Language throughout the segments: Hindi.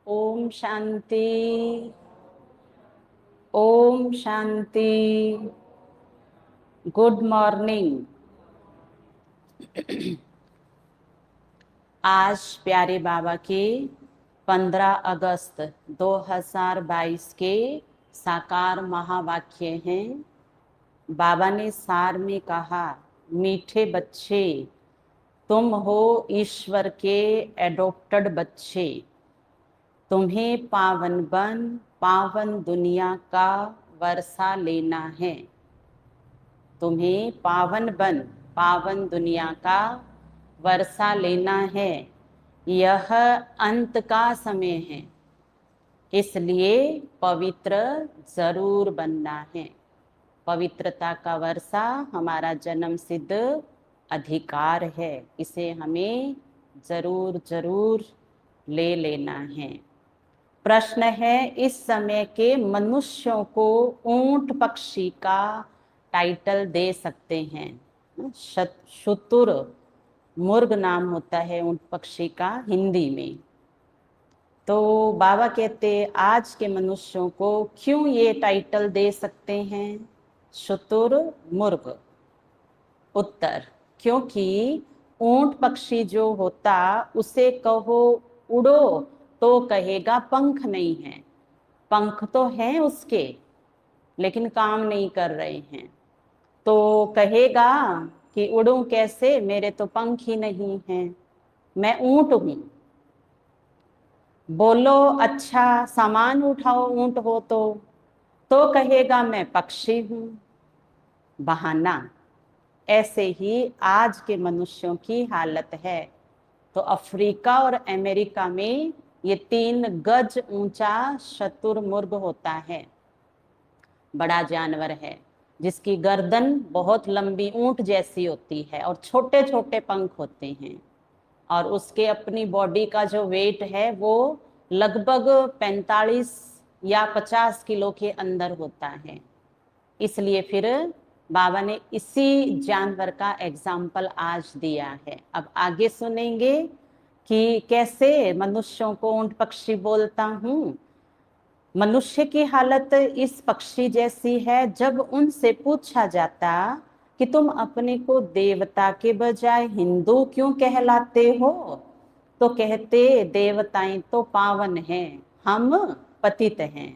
ओम शांति। ओम शांति। Good morning. आज प्यारे बाबा के 15 अगस्त 2022 के साकार महावाक्य हैं। बाबा ने सार में कहा, मीठे बच्चे, तुम हो ईश्वर के एडॉप्टेड बच्चे। तुम्हें पावन बन पावन दुनिया का वर्षा लेना है। तुम्हें पावन बन पावन दुनिया का वर्षा लेना है। यह अंत का समय है, इसलिए पवित्र जरूर बनना है। पवित्रता का वर्षा हमारा जन्म सिद्ध अधिकार है, इसे हमें जरूर जरूर ले लेना है। प्रश्न है, इस समय के मनुष्यों को ऊंट पक्षी का टाइटल दे सकते हैं। शुतुर मुर्ग नाम होता है ऊंट पक्षी का हिंदी में। तो बाबा कहते आज के मनुष्यों को क्यों ये टाइटल दे सकते हैं, शुतुर मुर्ग। उत्तर, क्योंकि ऊंट पक्षी जो होता उसे कहो उड़ो तो कहेगा पंख नहीं है। पंख तो हैं उसके, लेकिन काम नहीं कर रहे हैं, तो कहेगा कि उड़ूं कैसे, मेरे तो पंख ही नहीं हैं, मैं ऊंट हूं। बोलो अच्छा सामान उठाओ ऊंट हो तो कहेगा मैं पक्षी हूं। बहाना। ऐसे ही आज के मनुष्यों की हालत है। तो अफ्रीका और अमेरिका में ये 3 गज ऊंचा शुतुरमुर्ग होता है। बड़ा जानवर है जिसकी गर्दन बहुत लंबी ऊंट जैसी होती है और छोटे छोटे पंख होते हैं। और उसके अपनी बॉडी का जो वेट है वो लगभग 45 या 50 किलो के अंदर होता है। इसलिए फिर बाबा ने इसी जानवर का एग्जाम्पल आज दिया है। अब आगे सुनेंगे कि कैसे मनुष्यों को ऊंट पक्षी बोलता हूं। मनुष्य की हालत इस पक्षी जैसी है। जब उनसे पूछा जाता कि तुम अपने को देवता के बजाय हिंदू क्यों कहलाते हो, तो कहते देवताएं तो पावन हैं, हम पतित हैं।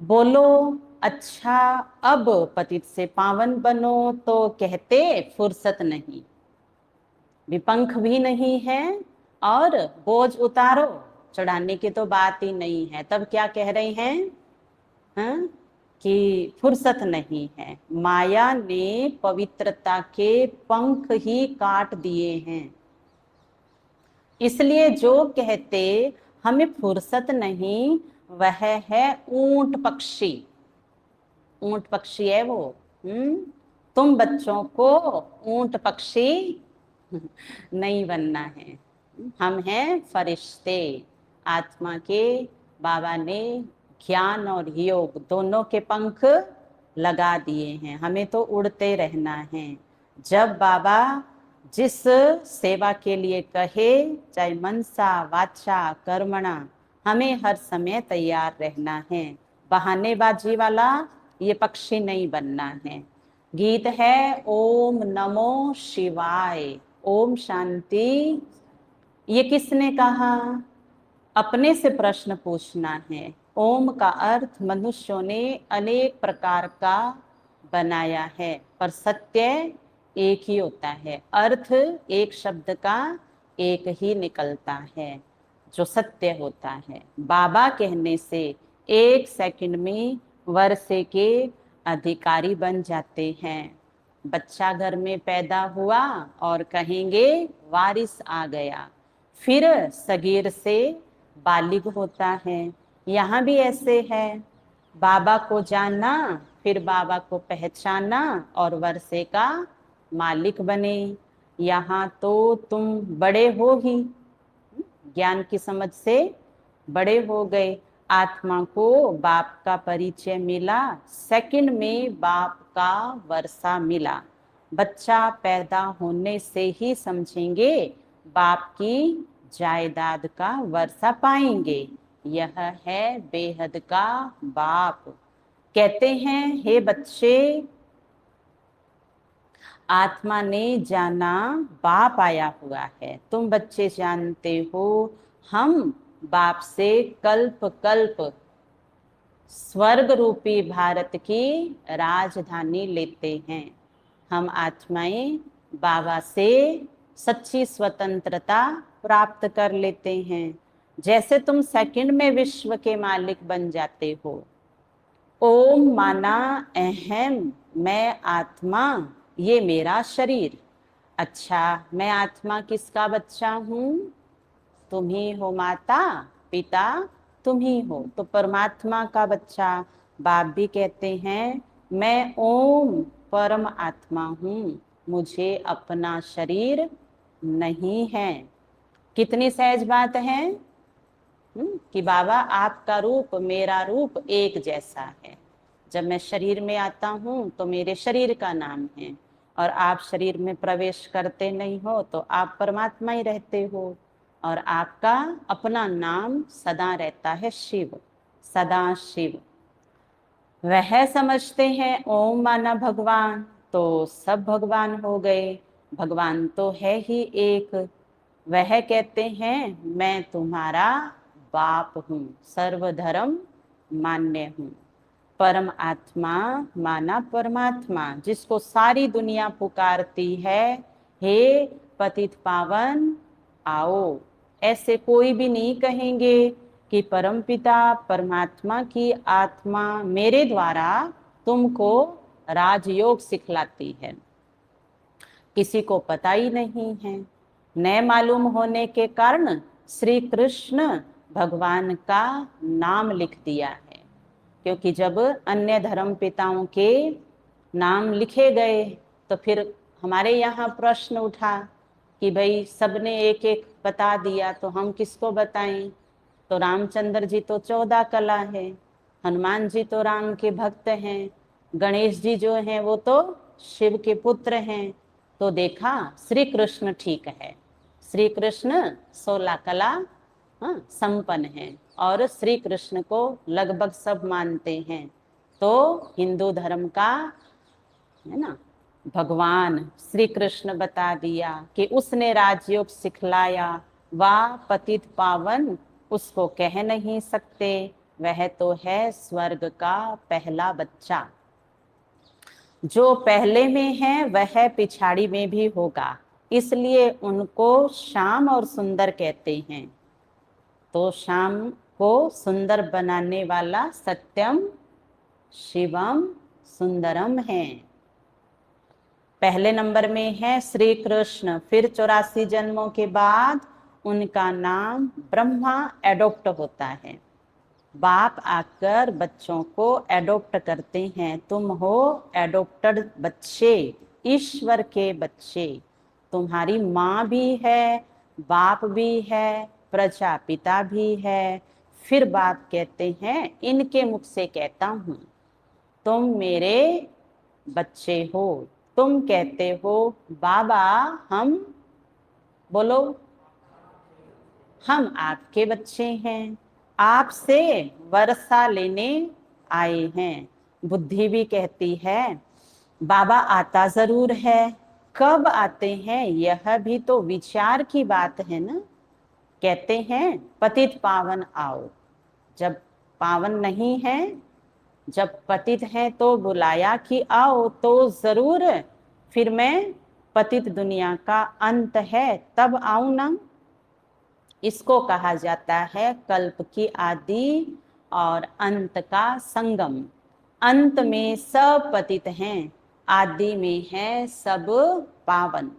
बोलो अच्छा अब पतित से पावन बनो, तो कहते फुर्सत नहीं, विपंख भी नहीं है और बोझ उतारो, चढ़ाने की तो बात ही नहीं है। तब क्या कह रहे हैं, हाँ? कि फुर्सत नहीं है। माया ने पवित्रता के पंख ही काट दिए हैं। इसलिए जो कहते हमें फुर्सत नहीं, वह है ऊंट पक्षी। ऊंट पक्षी है वो। तुम बच्चों को ऊंट पक्षी नहीं बनना है। हम हैं फरिश्ते। आत्मा के बाबा ने ज्ञान और योग दोनों के पंख लगा दिए हैं, हमें तो उड़ते रहना है। जब बाबा जिस सेवा के लिए कहे, चाहे मनसा वाचा कर्मणा, हमें हर समय तैयार रहना है। बहानेबाजी वाला ये पक्षी नहीं बनना है। गीत है ओम नमो शिवाय, ओम शांति। ये किसने कहा, अपने से प्रश्न पूछना है। ओम का अर्थ मनुष्यों ने अनेक प्रकार का बनाया है, पर सत्य एक ही होता है। अर्थ एक शब्द का एक ही निकलता है, जो सत्य होता है। बाबा कहने से 1 सेकंड में वर्षे के अधिकारी बन जाते हैं। बच्चा घर में पैदा हुआ और कहेंगे वारिस आ गया, फिर सगीर से बालिग होता है। यहाँ भी ऐसे है, बाबा को जानना, फिर बाबा को पहचाना और वर्षे का मालिक बने। यहाँ तो तुम बड़े हो ही, ज्ञान की समझ से बड़े हो गए। आत्मा को बाप का परिचय मिला, सेकंड में बाप का वर्षा मिला। बच्चा पैदा होने से ही समझेंगे बाप की जायदाद का वर्षा पाएंगे। यह है बेहद का बाप। कहते हैं, हे बच्चे, आत्मा ने जाना बाप आया हुआ है। तुम बच्चे जानते हो, हम बाप से कल्प कल्प स्वर्ग रूपी भारत की राजधानी लेते हैं। हम आत्माएं बाबा से सच्ची स्वतंत्रता प्राप्त कर लेते हैं। जैसे तुम सेकंड में विश्व के मालिक बन जाते हो। ओम माना अहम, मैं आत्मा, ये मेरा शरीर। अच्छा, मैं आत्मा किसका बच्चा हूँ? तुम ही हो माता पिता, तुम ही हो, तो परमात्मा का बच्चा। बाप भी कहते हैं, मैं ओम परम आत्मा हूँ, मुझे अपना शरीर नहीं है। कितनी सहज बात है कि बाबा आपका रूप मेरा रूप एक जैसा है। जब मैं शरीर में आता हूँ तो मेरे शरीर का नाम है, और आप शरीर में प्रवेश करते नहीं हो तो आप परमात्मा ही रहते हो, और आपका अपना नाम सदा रहता है शिव, सदा शिव। वह समझते हैं ओम माना भगवान, तो सब भगवान हो गए। भगवान तो है ही एक। वह कहते हैं, मैं तुम्हारा बाप हूँ, सर्वधर्म मान्य हूँ। परम आत्मा माना परमात्मा, जिसको सारी दुनिया पुकारती है, हे पतित पावन आओ। ऐसे कोई भी नहीं कहेंगे कि परमपिता परमात्मा की आत्मा मेरे द्वारा तुमको राजयोग सिखलाती है। किसी को पता ही नहीं है। न मालूम होने के कारण श्री कृष्ण भगवान का नाम लिख दिया है। क्योंकि जब अन्य धर्म पिताओं के नाम लिखे गए तो फिर हमारे यहाँ प्रश्न उठा कि भाई सबने एक एक बता दिया तो हम किसको बताएं। तो रामचंद्र जी तो 14 कला है, हनुमान जी तो राम के भक्त हैं, गणेश जी जो हैं वो तो शिव के पुत्र हैं। तो देखा श्री कृष्ण ठीक है, श्री कृष्ण 16 कला संपन्न है, और श्री कृष्ण को लगभग सब मानते हैं। तो हिंदू धर्म का है ना भगवान श्री कृष्ण बता दिया कि उसने राजयोग सिखलाया। वाह पतित पावन उसको कह नहीं सकते, वह तो है स्वर्ग का पहला बच्चा। जो पहले में है वह पिछाड़ी में भी होगा, इसलिए उनको श्याम और सुंदर कहते हैं। तो श्याम को सुंदर बनाने वाला सत्यम शिवम सुंदरम है। पहले नंबर में है श्री कृष्ण, फिर 84 जन्मों के बाद उनका नाम ब्रह्मा एडॉप्ट होता है। बाप आकर बच्चों को एडॉप्ट करते हैं। तुम हो एडॉप्टेड बच्चे, ईश्वर के बच्चे। तुम्हारी माँ भी है, बाप भी है, प्रजापिता भी है। फिर बाप कहते हैं, इनके मुख से कहता हूँ, तुम मेरे बच्चे हो। तुम कहते हो बाबा हम, बोलो, हम आपके बच्चे हैं, आपसे वर्षा लेने आए हैं। बुद्धि भी कहती है बाबा आता जरूर है, कब आते हैं यह भी तो विचार की बात है ना। कहते हैं पतित पावन आओ। जब पावन नहीं है, जब पतित है तो बुलाया कि आओ, तो जरूर फिर मैं पतित दुनिया का अंत है तब आऊं ना। इसको कहा जाता है कल्प की आदि और अंत का संगम। अंत में सब पतित हैं, आदि में है सब पावन।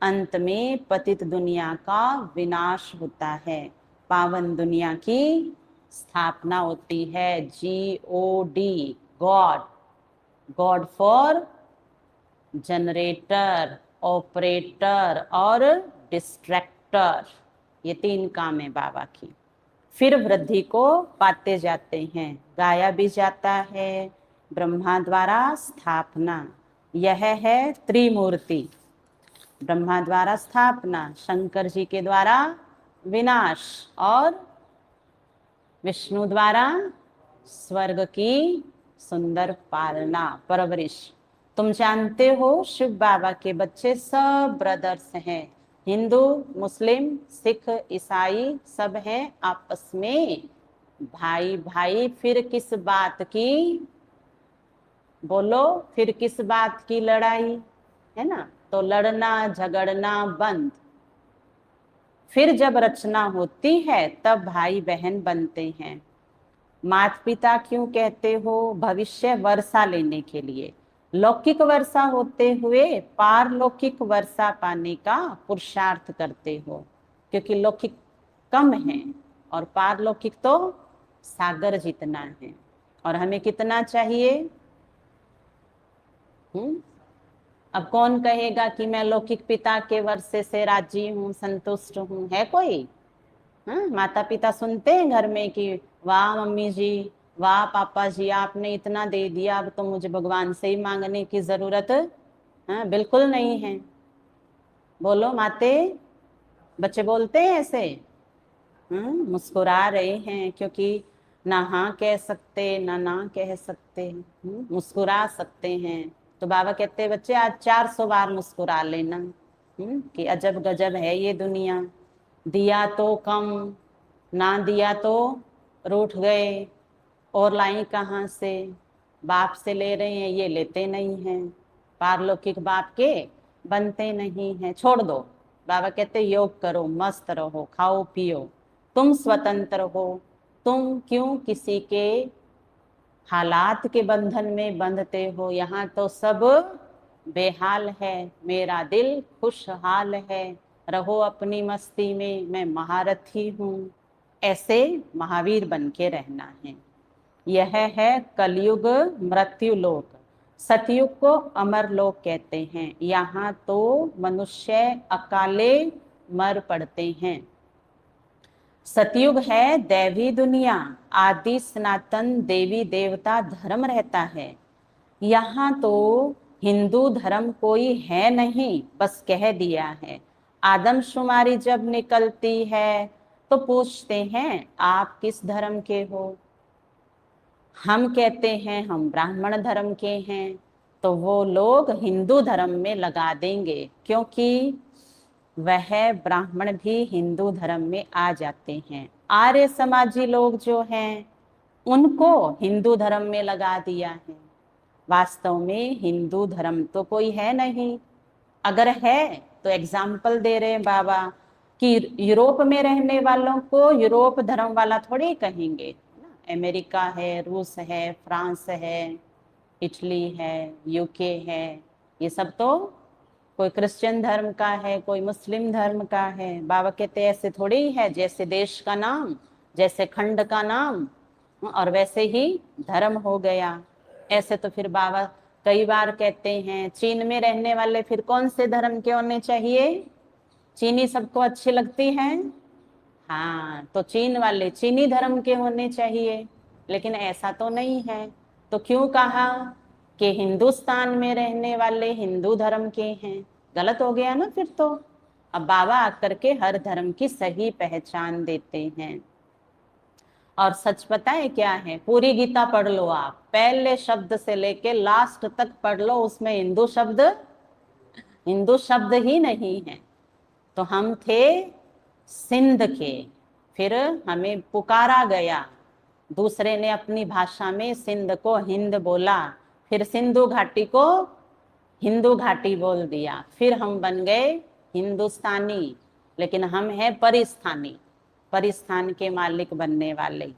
अंत में पतित दुनिया का विनाश होता है, पावन दुनिया की स्थापना होती है। GOD, God, God for generator, operator और डिस्ट्रैक्टर। ये 3 काम है बाबा की। फिर वृद्धि को पाते जाते हैं, गाया भी जाता है। ब्रह्मा द्वारा स्थापना, यह है त्रिमूर्ति। ब्रह्मा द्वारा स्थापना, शंकर जी के द्वारा विनाश, और विष्णु द्वारा स्वर्ग की सुंदर पालना परवरिश। तुम जानते हो शिव बाबा के बच्चे सब ब्रदर्स हैं, हिंदू मुस्लिम सिख ईसाई सब हैं आपस में भाई भाई। फिर किस बात की, बोलो, फिर किस बात की लड़ाई, है ना? तो लड़ना झगड़ना बंद। फिर जब रचना होती है तब भाई बहन बनते हैं। माता पिता क्यों कहते हो? भविष्य वर्षा लेने के लिए। लौकिक वर्षा होते हुए पारलौकिक वर्षा पाने का पुरुषार्थ करते हो, क्योंकि लौकिक कम है और पारलौकिक तो सागर जितना है। और हमें कितना चाहिए? अब कौन कहेगा कि मैं लौकिक पिता के वर्षे से राजी हूँ, संतुष्ट हूँ? है कोई? हाँ, माता पिता सुनते हैं घर में कि वाह मम्मी जी, वाह पापा जी, आपने इतना दे दिया, अब तो मुझे भगवान से ही मांगने की जरूरत हाँ बिल्कुल नहीं है। बोलो माते, बच्चे बोलते हैं ऐसे? मुस्कुरा रहे हैं, क्योंकि ना हाँ कह सकते ना ना कह सकते, मुस्कुरा सकते हैं। तो बाबा कहते हैं बच्चे आज 400 बार मुस्कुरा लेना, कि अजब गजब है ये दुनिया। दिया तो कम, ना दिया तो रूठ गए, और लाई कहाँ से? बाप से ले रहे हैं, ये लेते नहीं हैं। पारलौकिक बाप के बनते नहीं हैं। छोड़ दो, बाबा कहते योग करो, मस्त रहो, खाओ पियो, तुम स्वतंत्र हो। तुम क्यों किसी के हालात के बंधन में बंधते हो? यहाँ तो सब बेहाल है, मेरा दिल खुशहाल है, रहो अपनी मस्ती में, मैं महारथी हूँ। ऐसे महावीर बन के रहना है। यह है कलयुग मृत्यु लोक। सतयुग को अमर लोक कहते हैं। यहाँ तो मनुष्य अकाले मर पड़ते हैं। सतयुग है दैवी दुनिया, आदि सनातन देवी देवता धर्म रहता है। यहाँ तो हिंदू धर्म कोई है नहीं, बस कह दिया है। आदमशुमारी जब निकलती है तो पूछते हैं आप किस धर्म के हो? हम कहते हैं हम ब्राह्मण धर्म के हैं, तो वो लोग हिंदू धर्म में लगा देंगे, क्योंकि वह ब्राह्मण भी हिंदू धर्म में आ जाते हैं। आर्य समाजी लोग जो हैं उनको हिंदू धर्म में लगा दिया है। वास्तव में हिंदू धर्म तो कोई है नहीं। अगर है तो एग्जाम्पल दे रहे हैं बाबा कि यूरोप में रहने वालों को यूरोप धर्म वाला थोड़ी कहेंगे। अमेरिका है, रूस है, फ्रांस है, इटली है, यूके है, ये सब तो कोई क्रिश्चियन धर्म का है, कोई मुस्लिम धर्म का है। बाबा कहते ऐसे थोड़ी है, जैसे देश का नाम, जैसे खंड का नाम, और वैसे ही धर्म हो गया। ऐसे तो फिर बाबा कई बार कहते हैं चीन में रहने वाले फिर कौन से धर्म के होने चाहिए? चीनी सबको अच्छी लगती है, हाँ, तो चीन वाले चीनी धर्म के होने चाहिए। लेकिन ऐसा तो नहीं है। तो क्यों कहा कि हिंदुस्तान में रहने वाले हिंदू धर्म के हैं? गलत हो गया ना फिर तो। अब बाबा आकर के हर धर्म की सही पहचान देते हैं। और सच पता है क्या है? पूरी गीता पढ़ लो आप, पहले शब्द से लेके लास्ट तक पढ़ लो, उसमें हिंदू शब्द ही नहीं है। तो हम थे सिंध के, फिर हमें पुकारा गया, दूसरे ने अपनी भाषा में सिंध को हिंद बोला, फिर सिंधु घाटी को हिंदू घाटी बोल दिया, फिर हम बन गए हिंदुस्तानी। लेकिन हम हैं परिस्थानी, परिस्थान के मालिक बनने वाले।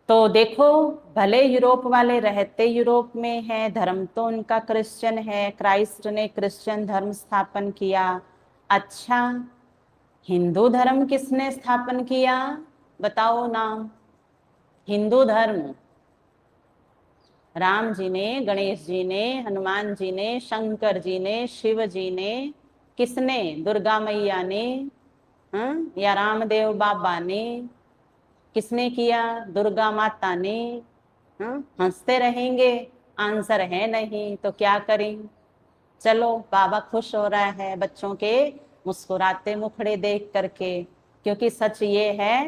तो देखो, भले यूरोप वाले रहते यूरोप में है, धर्म तो उनका क्रिश्चियन है, क्राइस्ट ने क्रिश्चियन धर्म स्थापन किया। अच्छा, हिंदू धर्म किसने स्थापन किया? बताओ नाम। हिंदू धर्म राम जी ने, गणेश जी ने, हनुमान जी ने, शंकर जी ने, शिव जी ने, किसने? दुर्गा मैया ने, या रामदेव बाबा ने? किसने किया? दुर्गा माता ने। हंसते रहेंगे, आंसर है नहीं तो क्या करें? चलो, बाबा खुश हो रहा है बच्चों के मुस्कुराते मुखड़े देख करके, क्योंकि सच ये है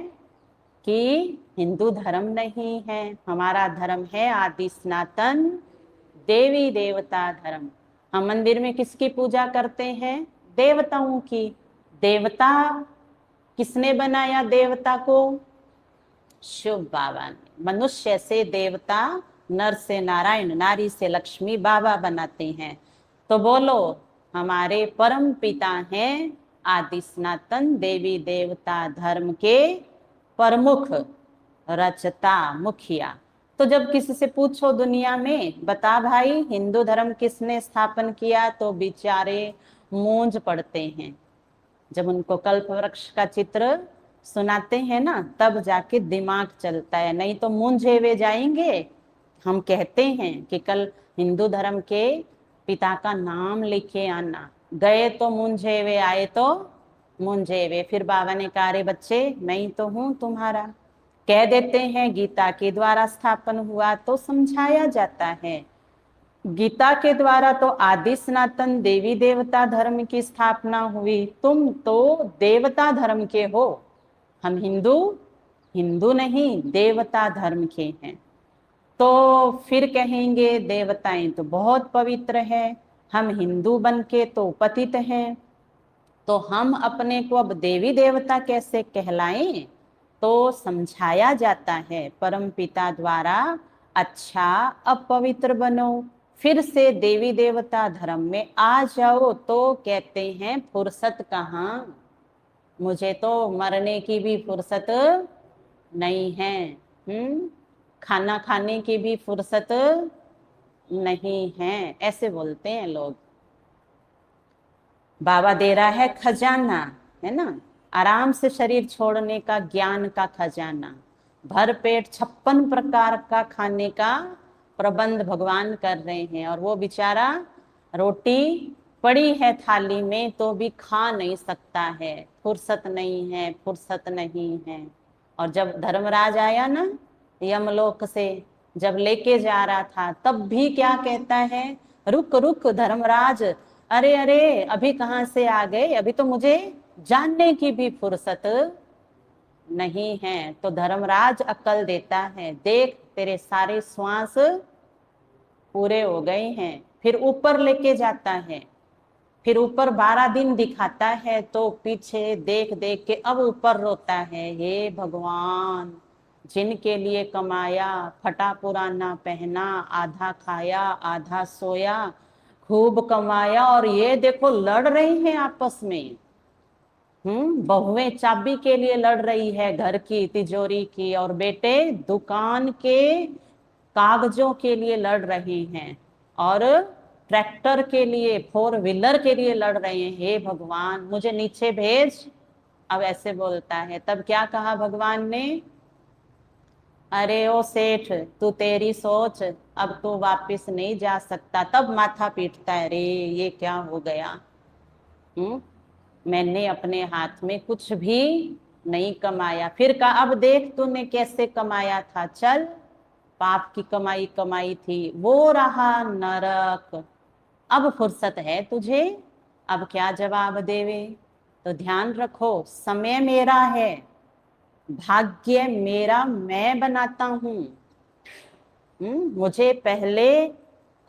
कि हिंदू धर्म नहीं है, हमारा धर्म है आदि सनातन देवी देवता धर्म। हम मंदिर में किसकी पूजा करते हैं? देवताओं की। देवता किसने बनाया देवता को? शिव बाबा ने। मनुष्य से देवता, नर से नारायण, नारी से लक्ष्मी बाबा बनाते हैं। तो बोलो, हमारे परम पिता हैं आदि सनातन देवी देवता धर्म के प्रमुख, रचता, मुखिया। तो जब किसी से पूछो दुनिया में, बता भाई हिंदू धर्म किसने स्थापन किया, तो बेचारे मूंज पड़ते हैं। जब उनको कल्प वृक्ष का चित्र सुनाते हैं ना, तब जाके दिमाग चलता है, नहीं तो मूंझे हुए जाएंगे। हम कहते हैं कि कल हिंदू धर्म के पिता का नाम लिखे आना, गए तो मूंझे हुए, आए तो मूंझे हुए। फिर बाबा ने कहा, रे बच्चे मैं ही तो हूं तुम्हारा। कह देते हैं गीता के द्वारा स्थापन हुआ, तो समझाया जाता है गीता के द्वारा तो आदि सनातन देवी देवता धर्म की स्थापना हुई। तुम तो देवता धर्म के हो, हम हिंदू हिंदू नहीं देवता धर्म के हैं। तो फिर कहेंगे देवताएं तो बहुत पवित्र है, हम हिंदू बन के तो पतित हैं, तो हम अपने को अब देवी देवता कैसे कहलाएं? तो समझाया जाता है परम पिता द्वारा, अच्छा अब पवित्र बनो, फिर से देवी देवता धर्म में आ जाओ। तो कहते हैं फुर्सत कहाँ, मुझे तो मरने की भी फुर्सत नहीं है, खाना खाने की भी फुर्सत नहीं है, ऐसे बोलते हैं लोग। बाबा दे रहा है खजाना, है ना, आराम से शरीर छोड़ने का, ज्ञान का खजाना, भर पेट 56 प्रकार का खाने का प्रबंध भगवान कर रहे हैं। और वो बेचारा रोटी पड़ी है थाली में तो भी खा नहीं सकता है, फुर्सत नहीं है, फुर्सत नहीं है। और जब धर्मराज आया ना यमलोक से, जब लेके जा रहा था, तब भी क्या कहता है, रुक रुक धर्मराज, अरे अरे अभी कहाँ से आ गए, अभी तो मुझे जानने की भी फुर्सत नहीं है। तो धर्मराज अक्ल देता है, देख तेरे सारे श्वास पूरे हो गए हैं। फिर ऊपर लेके जाता है, फिर ऊपर 12 दिन दिखाता है, तो पीछे देख देख के अब ऊपर रोता है, हे भगवान जिनके लिए कमाया, फटा पुराना पहना, आधा खाया आधा सोया, खूब कमाया, और ये देखो लड़ रही हैं आपस में। बहुएं चाबी के लिए लड़ रही है घर की तिजोरी की, और बेटे दुकान के कागजों के लिए लड़ रहे हैं, और ट्रैक्टर के लिए, 4 व्हीलर के लिए लड़ रहे हैं। हे भगवान मुझे नीचे भेज। अब ऐसे बोलता है। तब क्या कहा भगवान ने, अरे ओ सेठ तू तेरी सोच, अब तो वापस नहीं जा सकता। तब माथा पीटता है, रे ये क्या हो गया, मैंने अपने हाथ में कुछ भी नहीं कमाया। फिर कहा, अब देख तूने कैसे कमाया था, चल पाप की कमाई कमाई थी, वो रहा नरक, अब फुर्सत है तुझे, अब क्या जवाब देवे। तो ध्यान रखो, समय मेरा है, भाग्य मेरा मैं बनाता हूं। मुझे पहले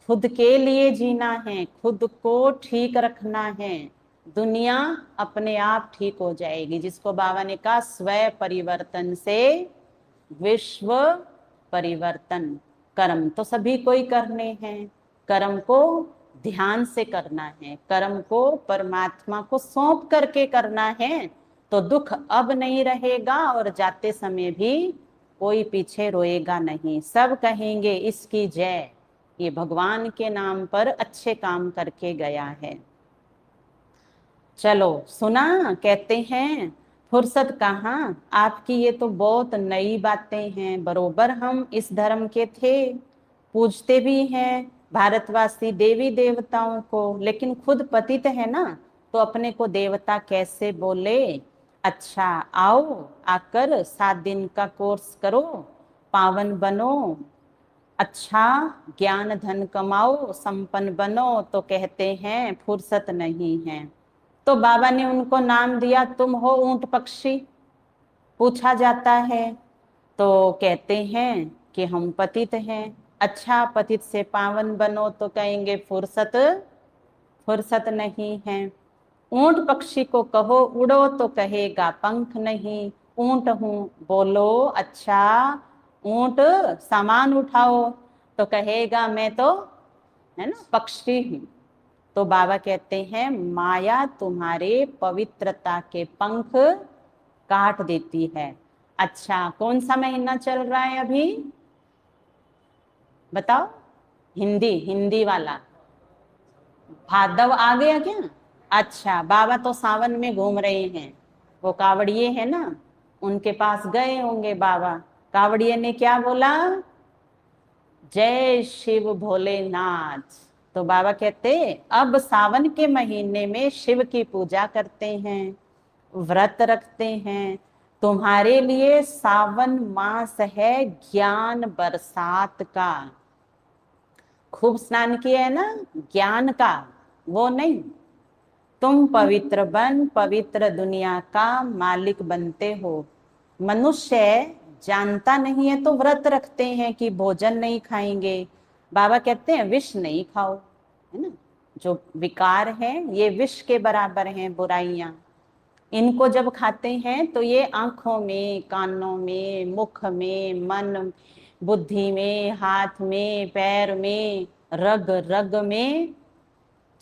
खुद के लिए जीना है, खुद को ठीक रखना है, दुनिया अपने आप ठीक हो जाएगी। जिसको बाबा ने कहा स्वयं परिवर्तन से विश्व परिवर्तन। कर्म तो सभी को ही करने हैं, कर्म को ध्यान से करना है, कर्म को परमात्मा को सौंप करके करना है, तो दुख अब नहीं रहेगा, और जाते समय भी कोई पीछे रोएगा नहीं, सब कहेंगे इसकी जय, ये भगवान के नाम पर अच्छे काम करके गया है। चलो सुना, कहते हैं फुर्सत कहाँ आपकी, ये तो बहुत नई बातें हैं। बरोबर हम इस धर्म के थे, पूजते भी हैं भारतवासी देवी देवताओं को, लेकिन खुद पतित है ना, तो अपने को देवता कैसे बोले। अच्छा आओ, आकर 7 दिन का कोर्स करो, पावन बनो, अच्छा ज्ञान धन कमाओ, संपन्न बनो, तो कहते हैं फुर्सत नहीं है। तो बाबा ने उनको नाम दिया, तुम हो ऊंट पक्षी। पूछा जाता है तो कहते हैं कि हम पतित हैं। अच्छा, पतित से पावन बनो तो कहेंगे फुर्सत फुर्सत नहीं है। ऊंट पक्षी को कहो उड़ो तो कहेगा पंख नहीं। ऊंट हूं बोलो अच्छा, ऊंट सामान उठाओ तो कहेगा मैं तो, है ना, पक्षी हूं। तो बाबा कहते हैं माया तुम्हारे पवित्रता के पंख काट देती है। अच्छा, कौन सा महीना चल रहा है अभी, बताओ? हिंदी, हिंदी वाला। भादव आ गया क्या? अच्छा, बाबा तो सावन में घूम रहे हैं। वो कावड़िए है ना, उनके पास गए होंगे बाबा। कावड़िए ने क्या बोला? जय शिव भोलेनाथ। तो बाबा कहते अब सावन के महीने में शिव की पूजा करते हैं, व्रत रखते हैं। तुम्हारे लिए सावन मास है ज्ञान बरसात का। खूब स्नान किया है ना, ज्ञान का, वो नहीं। तुम पवित्र बन पवित्र दुनिया का मालिक बनते हो। मनुष्य जानता नहीं है तो व्रत रखते हैं कि भोजन नहीं खाएंगे। बाबा कहते हैं विष नहीं खाओ, है ना। जो विकार है ये विष के बराबर हैं, बुराइयां। इनको जब खाते हैं तो ये आंखों में, कानों में, मुख में, मन बुद्धि में, हाथ में, पैर में, रग रग में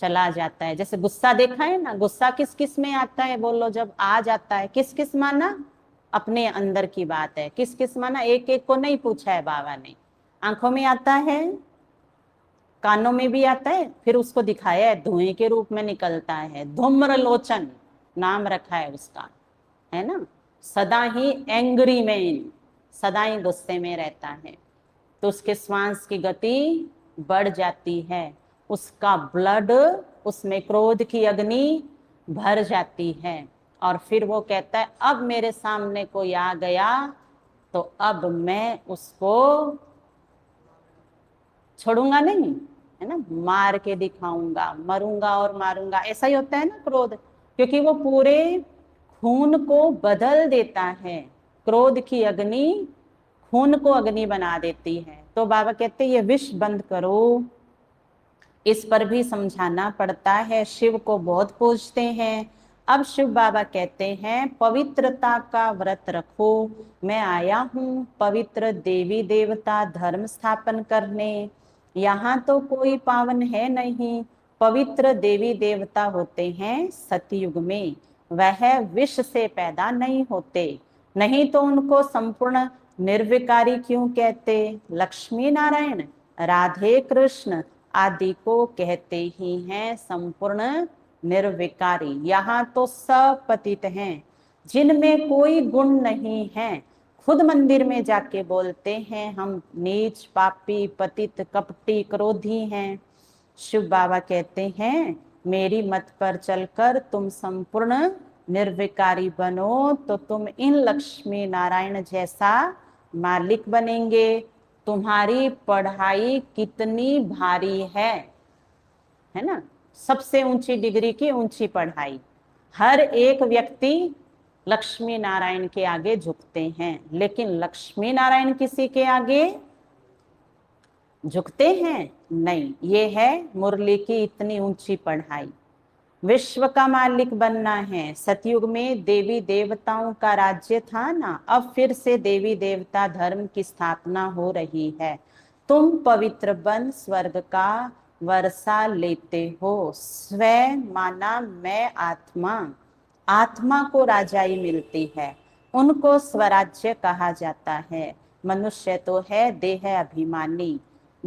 चला जाता है। जैसे गुस्सा देखा है ना, गुस्सा किस किस में आता है बोलो? जब आ जाता है, किस किस माना? अपने अंदर की बात है। किस किस माना? एक एक को नहीं पूछा है बाबा ने। आंखों में आता है, कानों में भी आता है, फिर उसको दिखाया है धुएं के रूप में निकलता है। धूम्र लोचन नाम रखा है उसका, है ना। सदा ही एंग्री मैन, सदा ही गुस्से में रहता है। तो उसके श्वास की गति बढ़ जाती है, उसका ब्लड, उसमें क्रोध की अग्नि भर जाती है। और फिर वो कहता है अब मेरे सामने कोई आ गया तो अब मैं उसको छोड़ूंगा नहीं, है ना, मार के दिखाऊंगा, मरूंगा और मारूंगा। ऐसा ही होता है ना क्रोध, क्योंकि वो पूरे खून को बदल देता है। क्रोध की अग्नि खून को अग्नि बना देती है। तो बाबा कहते हैं ये विष बंद करो। इस पर भी समझाना पड़ता है। शिव को बहुत पूजते हैं। अब शिव बाबा कहते हैं पवित्रता का व्रत रखो। मैं आया हूँ पवित्र देवी देवता धर्म स्थापन करने। यहाँ तो कोई पावन है नहीं। पवित्र देवी देवता होते हैं सतयुग में, वह विष से पैदा नहीं होते। नहीं तो उनको संपूर्ण निर्विकारी क्यों कहते? लक्ष्मी नारायण, राधे कृष्ण आदि को कहते ही हैं संपूर्ण निर्विकारी। यहाँ तो सब पतित हैं, जिनमें कोई गुण नहीं है। खुद मंदिर में जाके बोलते हैं हम नीच पापी पतित कपटी क्रोधी हैं। शिव बाबा कहते हैं मेरी मत पर चलकर तुम संपूर्ण निर्विकारी बनो तो तुम इन लक्ष्मी नारायण जैसा मालिक बनेंगे। तुम्हारी पढ़ाई कितनी भारी है ना, सबसे ऊंची डिग्री की ऊंची पढ़ाई। हर एक व्यक्ति लक्ष्मी नारायण के आगे झुकते हैं, लेकिन लक्ष्मी नारायण किसी के आगे झुकते हैं नहीं। ये है मुरली की इतनी ऊंची पढ़ाई। विश्व का मालिक बनना है। सतयुग में देवी देवताओं का राज्य था ना, अब फिर से देवी देवता धर्म की स्थापना हो रही है। तुम पवित्र बन स्वर्ग का वर्षा लेते हो। स्वयं माना मैं आत्मा, आत्मा को राजाई मिलती है, उनको स्वराज्य कहा जाता है। मनुष्य तो है देह अभिमानी।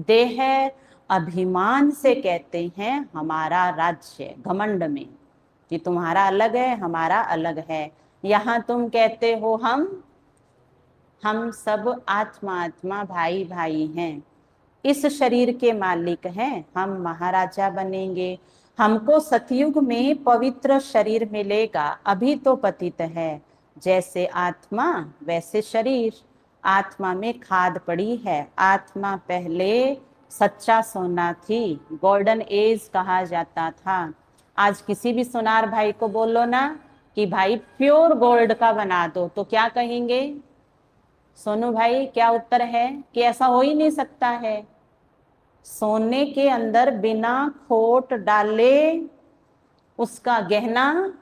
देह अभिमान से कहते हैं हमारा राज्य, घमंड में कि तुम्हारा अलग है हमारा अलग है। यहाँ तुम कहते हो हम सब आत्मा आत्मा भाई भाई हैं, इस शरीर के मालिक हैं, हम महाराजा बनेंगे। हमको सतयुग में पवित्र शरीर मिलेगा, अभी तो पतित है। जैसे आत्मा वैसे शरीर। आत्मा में खाद पड़ी है। आत्मा पहले सच्चा सोना थी, गोल्डन एज कहा जाता था। आज किसी भी सोनार भाई को बोलो ना कि भाई प्योर गोल्ड का बना दो, तो क्या कहेंगे? सोनू भाई क्या उत्तर है कि ऐसा हो ही नहीं सकता है। सोने के अंदर बिना खोट डाले उसका गहना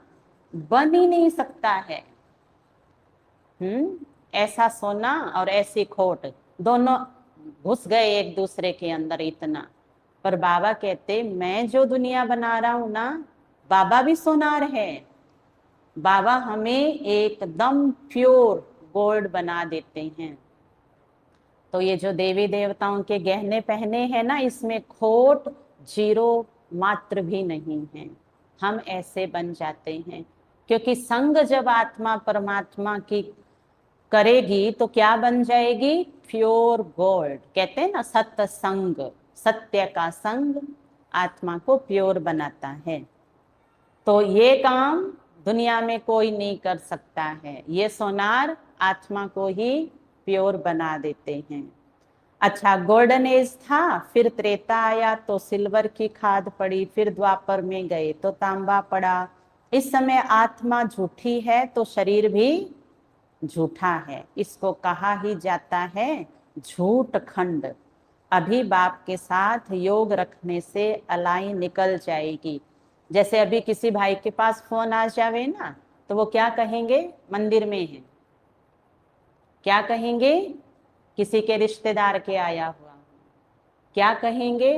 बन ही नहीं सकता है। ऐसा सोना और ऐसी खोट दोनों घुस गए एक दूसरे के अंदर इतना। पर बाबा कहते मैं जो दुनिया बना रहा हूं ना, बाबा भी सोनार है। बाबा हमें एकदम प्योर गोल्ड बना देते हैं। तो ये जो देवी देवताओं के गहने पहने हैं ना, इसमें खोट जीरो मात्र भी नहीं है। हम ऐसे बन जाते हैं क्योंकि संग जब आत्मा परमात्मा की करेगी तो क्या बन जाएगी? Pure gold. कहते हैं ना सत्य संग, सत्य का संग आत्मा को प्योर बनाता है। तो ये काम दुनिया में कोई नहीं कर सकता है। ये सोनार आत्मा को ही प्योर बना देते हैं। अच्छा, गोल्डन एज था, फिर त्रेता आया तो सिल्वर की खाद पड़ी, फिर द्वापर में गए तो तांबा पड़ा। इस समय आत्मा झूठी है तो शरीर भी झूठा है। इसको कहा ही जाता है झूठ खंड। अभी बाप के साथ योग रखने से अलाई निकल जाएगी। जैसे अभी किसी भाई के पास फोन आ जावे ना, तो वो क्या कहेंगे? मंदिर में है। क्या कहेंगे? किसी के रिश्तेदार के आया हुआ। क्या कहेंगे?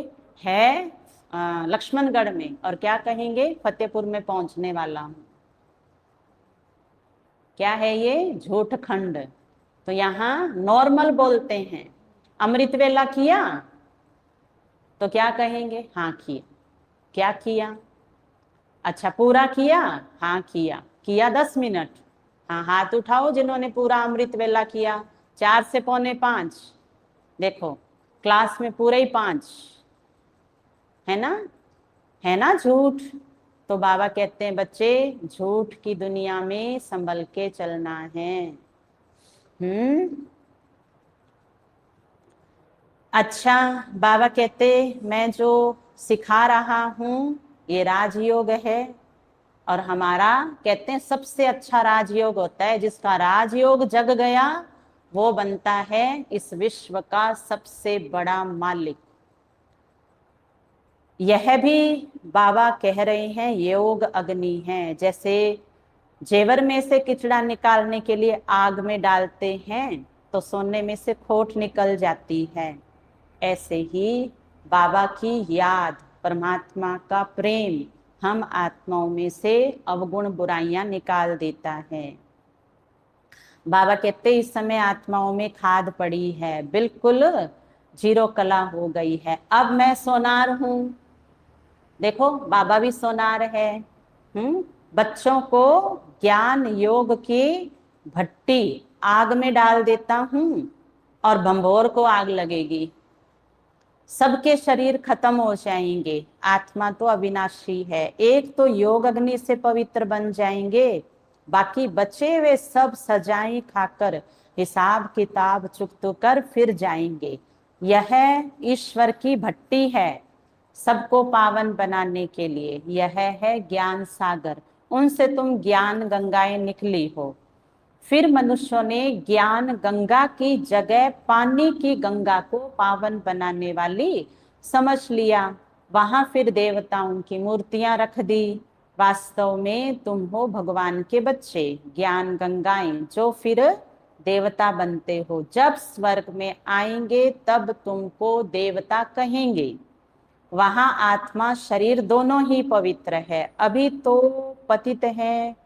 है लक्ष्मणगढ़ में। और क्या कहेंगे? फतेहपुर में पहुंचने वाला हूं। क्या है ये? झूठ खंड। तो यहाँ नॉर्मल बोलते हैं। अमृत वेला किया तो क्या कहेंगे? हाँ किया। क्या किया? अच्छा पूरा किया? हाँ किया। किया 10 मिनट? हाँ हाथ उठाओ जिन्होंने पूरा अमृत वेला किया। 4 से पौने 5। देखो क्लास में पूरे ही 5 है ना? है ना झूठ? तो बाबा कहते हैं बच्चे झूठ की दुनिया में संभल के चलना है। अच्छा, बाबा कहते मैं जो सिखा रहा हूं ये राजयोग है। और हमारा कहते हैं सबसे अच्छा राजयोग होता है, जिसका राजयोग जग गया वो बनता है इस विश्व का सबसे बड़ा मालिक। यह भी बाबा कह रहे हैं योग अग्नि है। जैसे जेवर में से किचड़ा निकालने के लिए आग में डालते हैं तो सोने में से खोट निकल जाती है, ऐसे ही बाबा की याद, परमात्मा का प्रेम हम आत्माओं में से अवगुण बुराइयां निकाल देता है। बाबा कहते इस समय आत्माओं में खाद पड़ी है, बिल्कुल जीरो कला हो गई है। अब मैं सोनार हूं। देखो बाबा भी सोनार है। बच्चों को ज्ञान योग की भट्टी आग में डाल देता हूं और भंभोर को आग लगेगी। सबके शरीर खत्म हो जाएंगे, आत्मा तो अविनाशी है। एक तो योग अग्नि से पवित्र बन जाएंगे, बाकी बचे हुए सब सजाएं खाकर हिसाब किताब चुकतो कर फिर जाएंगे। यह ईश्वर की भट्टी है सबको पावन बनाने के लिए। यह है ज्ञान सागर, उनसे तुम ज्ञान गंगाएं निकली हो। फिर मनुष्यों ने ज्ञान गंगा की जगह पानी की गंगा को पावन बनाने वाली समझ लिया। वहां फिर देवताओं की मूर्तियां रख दी। वास्तव में तुम हो भगवान के बच्चे, ज्ञान गंगाएं, जो फिर देवता बनते हो। जब स्वर्ग में आएंगे तब तुमको देवता कहेंगे। वहां आत्मा शरीर दोनों ही पवित्र है। अभी तो पतित है,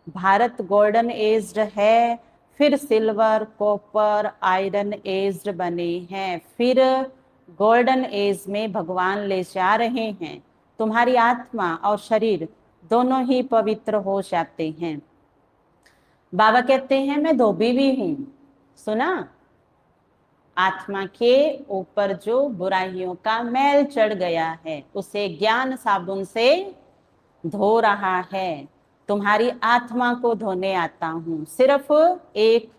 भारत गोल्डन एज्ड है, फिर सिल्वर कॉपर आयरन एज्ड बने हैं, फिर गोल्डन एज में भगवान ले जा रहे हैं। तुम्हारी आत्मा और शरीर दोनों ही पवित्र हो जाते हैं। बाबा कहते हैं मैं धोबी भी हूं। सुना? आत्मा के ऊपर जो बुराइयों का मैल चढ़ गया है उसे ज्ञान साबुन से धो रहा है। तुम्हारी आत्मा को धोने आता हूं। सिर्फ एक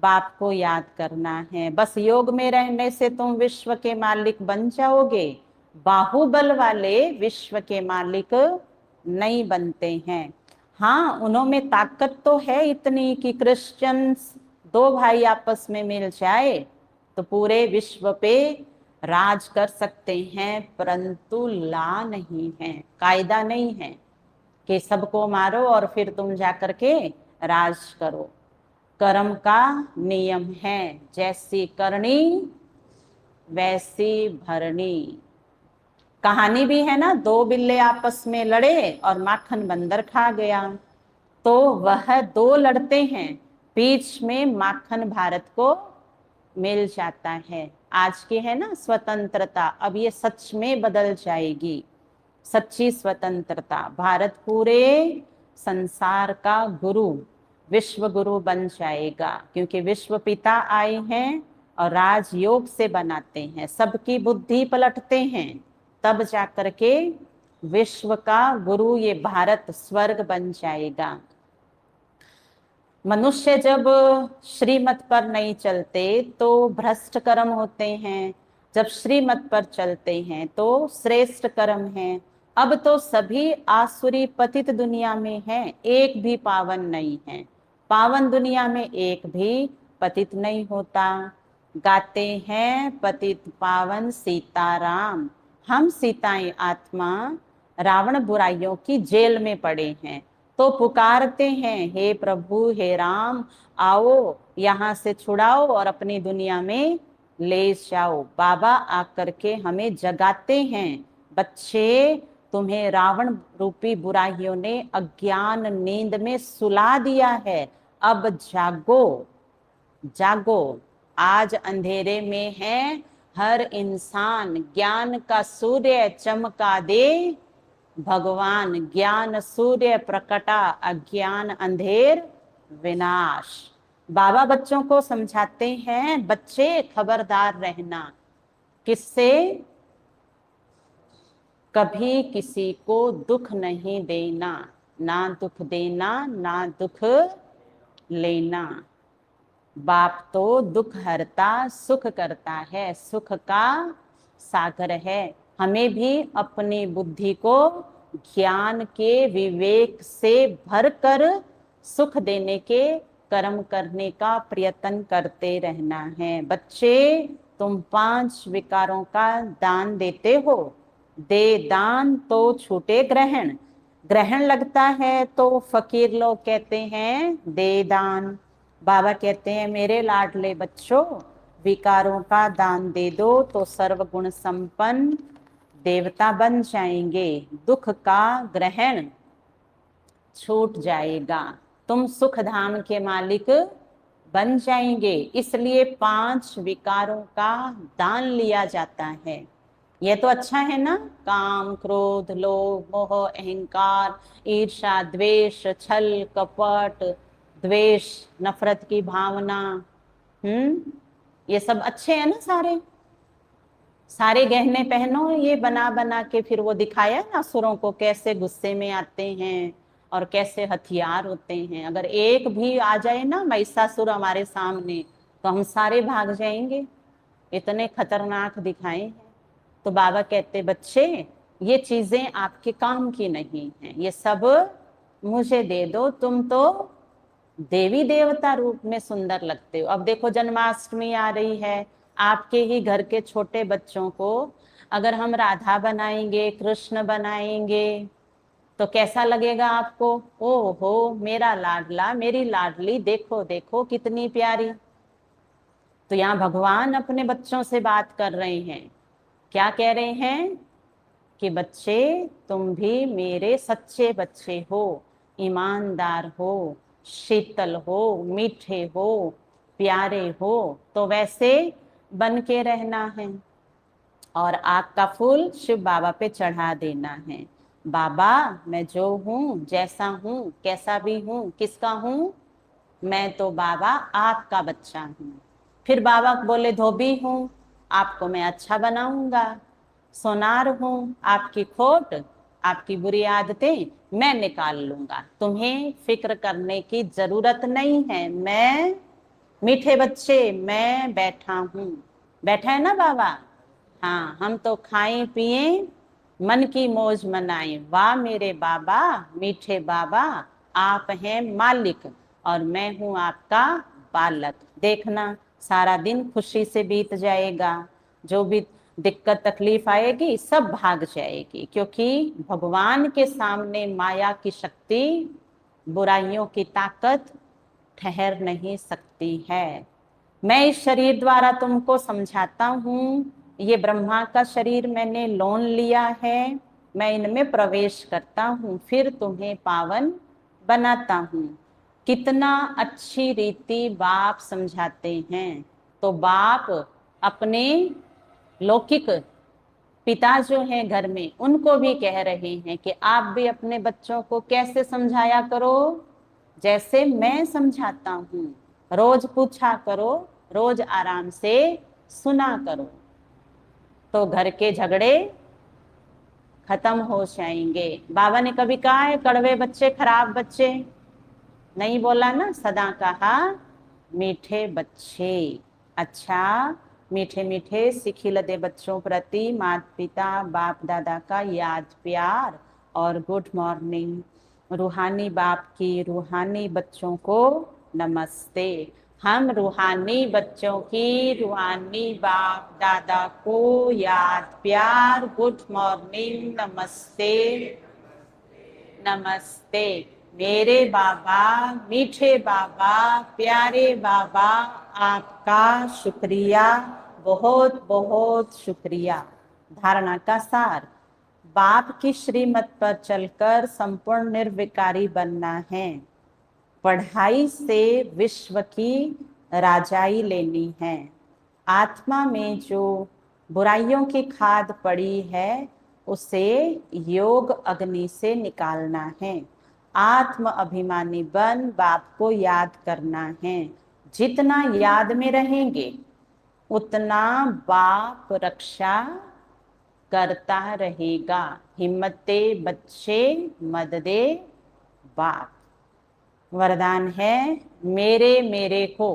बात को याद करना है, बस योग में रहने से तुम विश्व के मालिक बन जाओगे। बाहुबल वाले विश्व के मालिक नहीं बनते हैं। हाँ, उन्हों में ताकत तो है इतनी कि क्रिश्चियंस दो भाई आपस में मिल जाए तो पूरे विश्व पे राज कर सकते हैं, परंतु ला नहीं है, कायदा नहीं है कि सबको मारो और फिर तुम जाकर के राज करो। कर्म का नियम है, जैसी करनी वैसी भरनी। कहानी भी है ना, दो बिल्ले आपस में लड़े और माखन बंदर खा गया। तो वह दो लड़ते हैं, बीच में माखन भारत को मिल जाता है। आज की है ना स्वतंत्रता, अब ये सच में बदल जाएगी। सच्ची स्वतंत्रता, भारत पूरे संसार का गुरु, विश्व गुरु बन जाएगा, क्योंकि विश्व पिता आए हैं और राजयोग से बनाते हैं, सबकी बुद्धि पलटते हैं, तब जाकर के विश्व का गुरु ये भारत स्वर्ग बन जाएगा। मनुष्य जब श्रीमत पर नहीं चलते तो भ्रष्ट कर्म होते हैं, जब श्रीमत पर चलते हैं तो श्रेष्ठ कर्म हैं। अब तो सभी आसुरी पतित दुनिया में हैं, एक भी पावन नहीं है। पावन दुनिया में एक भी पतित नहीं होता। गाते हैं पतित पावन सीताराम, हम सीताएं आत्मा रावण बुराइयों की जेल में पड़े हैं, तो पुकारते हैं हे प्रभु हे राम, आओ यहाँ से छुड़ाओ और अपनी दुनिया में ले जाओ। बाबा आकर के हमें जगाते हैं, बच्चे तुम्हें रावण रूपी बुराइयों ने अज्ञान नींद में सुला दिया है, अब जागो जागो। आज अंधेरे में है हर इंसान, ज्ञान का सूर्य चमका दे भगवान, ज्ञान सूर्य प्रकटा, अज्ञान अंधेर विनाश। बाबा बच्चों को समझाते हैं, बच्चे खबरदार रहना, किससे? कभी किसी को दुख नहीं देना, ना दुख देना ना दुख लेना। बाप तो दुख हरता सुख करता है, सुख का सागर है। हमें भी अपनी बुद्धि को ज्ञान के विवेक से भरकर सुख देने के कर्म करने का प्रयत्न करते रहना है। बच्चे तुम 5 विकारों का दान देते हो, दे दान तो छूटे ग्रहण, ग्रहण लगता है तो फकीर लोग कहते हैं दे दान। बाबा कहते हैं मेरे लाडले बच्चों, विकारों का दान दे दो तो सर्वगुण संपन्न देवता बन जाएंगे, दुख का ग्रहण छूट जाएगा, तुम सुख धाम के मालिक बन जाएंगे। इसलिए 5 विकारों का दान लिया जाता है। ये तो अच्छा है ना, काम क्रोध लोभ मोह अहंकार ईर्ष्या द्वेष छल कपट द्वेष नफरत की भावना, ये सब अच्छे हैं ना सारे। सारे गहने पहनो, ये बना बना के फिर वो दिखाया ना असुरों को कैसे गुस्से में आते हैं और कैसे हथियार होते हैं। अगर एक भी आ जाए ना महिषासुर हमारे सामने तो हम सारे भाग जाएंगे, इतने खतरनाक दिखाए हैं। तो बाबा कहते बच्चे ये चीजें आपके काम की नहीं है, ये सब मुझे दे दो, तुम तो देवी देवता रूप में सुंदर लगते हो। अब देखो जन्माष्टमी आ रही है, आपके ही घर के छोटे बच्चों को अगर हम राधा बनाएंगे कृष्ण बनाएंगे तो कैसा लगेगा आपको? ओहो मेरा लाडला मेरी लाडली, देखो देखो कितनी प्यारी। तो यहाँ भगवान अपने बच्चों से बात कर रहे हैं, क्या कह रहे हैं कि बच्चे तुम भी मेरे सच्चे बच्चे हो, ईमानदार हो, शीतल हो, मीठे हो, प्यारे हो, तो वैसे बन के रहना है और आग का फूल शिव बाबा पे चढ़ा देना है। बाबा मैं जो हूँ जैसा हूँ कैसा भी हूँ किसका हूँ? मैं तो बाबा आपका बच्चा हूँ। फिर बाबा बोले धोबी हूँ, आपको मैं अच्छा बनाऊंगा, सोनार हूँ, आपकी खोट आपकी बुरी आदतें मैं निकाल लूंगा, तुम्हें फिक्र करने की जरूरत नहीं है। मैं मीठे बच्चे मैं बैठा हूँ, बैठा है ना बाबा। हाँ हम तो खाएं पिए मन की मौज मनाएं, वाह मेरे बाबा मीठे बाबा, आप हैं मालिक और मैं हूं आपका पालक। देखना सारा दिन खुशी से बीत जाएगा, जो भी दिक्कत तकलीफ आएगी सब भाग जाएगी, क्योंकि भगवान के सामने माया की शक्ति, बुराइयों की ताकत ठहर नहीं सकती है। मैं इस शरीर द्वारा तुमको समझाता हूँ, ये ब्रह्मा का शरीर मैंने लोन लिया है, मैं इनमें प्रवेश करता हूँ, फिर तुम्हें पावन बनाता हूँ। कितना अच्छी रीति बाप समझाते हैं। तो बाप अपने लौकिक पिता जो हैं घर में, उनको भी कह रहे हैं कि आप भी अपने बच्चों को कैसे समझाया करो, जैसे मैं समझाता हूँ। रोज पूछा करो, रोज आराम से सुना करो, तो घर के झगड़े खत्म हो जाएंगे। बाबा ने कभी कहा है कड़वे बच्चे खराब बच्चे? नहीं बोला ना, सदा कहा मीठे बच्चे। अच्छा, मीठे मीठे सिखिलदे बच्चों प्रति माता पिता बाप दादा का याद प्यार और गुड मॉर्निंग। रूहानी बाप की रूहानी बच्चों को नमस्ते। हम रूहानी बच्चों की रूहानी बाप दादा को याद प्यार गुड मॉर्निंग नमस्ते नमस्ते। मेरे बाबा, मीठे बाबा, प्यारे बाबा, आपका शुक्रिया, बहुत बहुत शुक्रिया। धारणा का सार, बाप की श्रीमत पर चलकर संपूर्ण निर्विकारी बनना है। पढ़ाई से विश्व की राजाई लेनी है। आत्मा में जो बुराइयों की खाद पड़ी है, उसे योग अग्नि से निकालना है। आत्म अभिमानी बन बाप को याद करना है। जितना याद में रहेंगे उतना बाप रक्षा करता रहेगा। हिम्मते बच्चे मददे बाप। वरदान है, मेरे मेरे को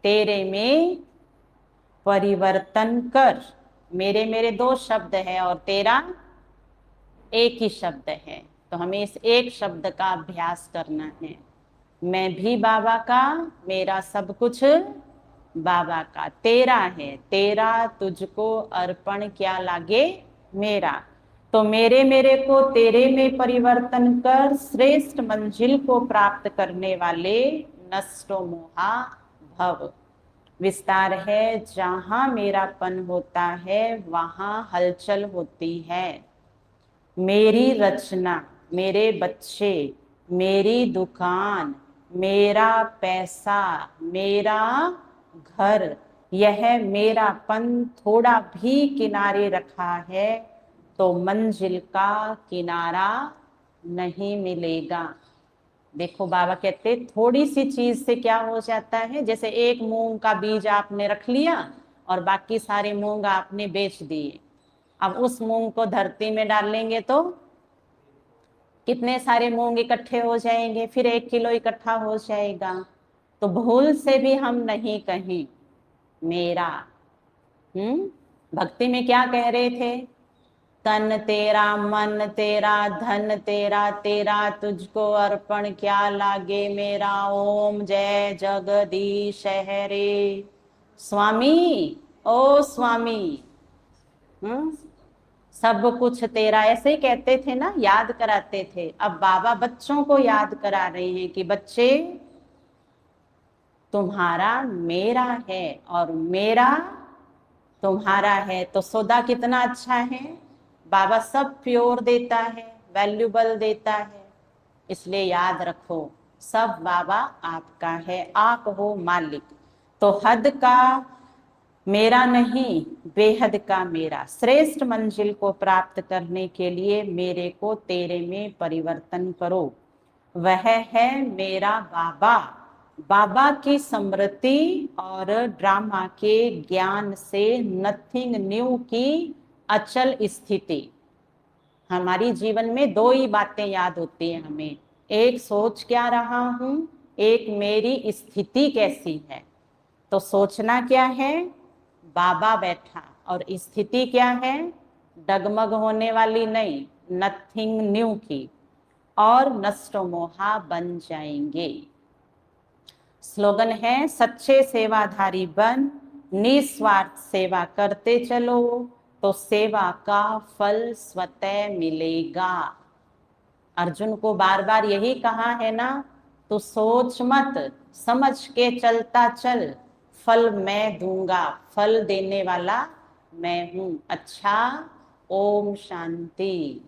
तेरे में परिवर्तन कर। मेरे मेरे दो शब्द है और तेरा एक ही शब्द है, तो हमें इस एक शब्द का अभ्यास करना है। मैं भी बाबा का, मेरा सब कुछ बाबा का, तेरा है तेरा, तुझको अर्पण क्या लागे मेरा। तो मेरे मेरे को तेरे में परिवर्तन कर, श्रेष्ठ मंजिल को प्राप्त करने वाले नष्टो मोहा भव। विस्तार है, जहां मेरापन होता है वहां हलचल होती है। मेरी रचना, मेरे बच्चे, मेरी दुकान, मेरा पैसा, मेरा घर, यह मेरापन थोड़ा भी किनारे रखा है तो मंजिल का किनारा नहीं मिलेगा। देखो बाबा कहते थोड़ी सी चीज से क्या हो जाता है, जैसे एक मूंग का बीज आपने रख लिया और बाकी सारे मूंग आपने बेच दिए। अब उस मूंग को धरती में डालेंगे तो कितने सारे मूंग इकट्ठे हो जाएंगे, फिर 1 किलो इकट्ठा हो जाएगा। तो भूल से भी हम नहीं कहें मेरा। भक्ति में क्या कह रहे थे? तन तेरा, मन तेरा, धन तेरा, तेरा तुझको अर्पण क्या लागे मेरा। ओम जय जगदीश हरे। स्वामी, ओ स्वामी, सब कुछ तेरा, ऐसे ही कहते थे ना, याद कराते थे। अब बाबा बच्चों को याद करा रहे हैं कि बच्चे तुम्हारा मेरा है और मेरा तुम्हारा है। तो सौदा कितना अच्छा है, बाबा सब प्योर देता है, वैल्यूबल देता है। इसलिए याद रखो, सब बाबा आपका है, आप हो मालिक। तो हद का मेरा नहीं, बेहद का मेरा। श्रेष्ठ मंजिल को प्राप्त करने के लिए मेरे को तेरे में परिवर्तन करो। वह है मेरा बाबा। बाबा की स्मृति और ड्रामा के ज्ञान से नथिंग न्यू की अचल स्थिति। हमारी जीवन में दो ही बातें याद होती है हमें, एक सोच क्या रहा हूं, एक मेरी स्थिति कैसी है। तो सोचना क्या है, बाबा बैठा, और स्थिति क्या है, डगमग होने वाली नहीं, नथिंग न्यू की, और नष्ट मोहा बन जाएंगे। स्लोगन है सच्चे सेवाधारी बन, निस्वार्थ सेवा करते चलो, तो सेवा का फल स्वतः मिलेगा। अर्जुन को बार बार यही कहा है ना, तो सोच मत, समझ के चलता चल, फल मैं दूंगा, फल देने वाला मैं हूं। अच्छा, ओम शांति।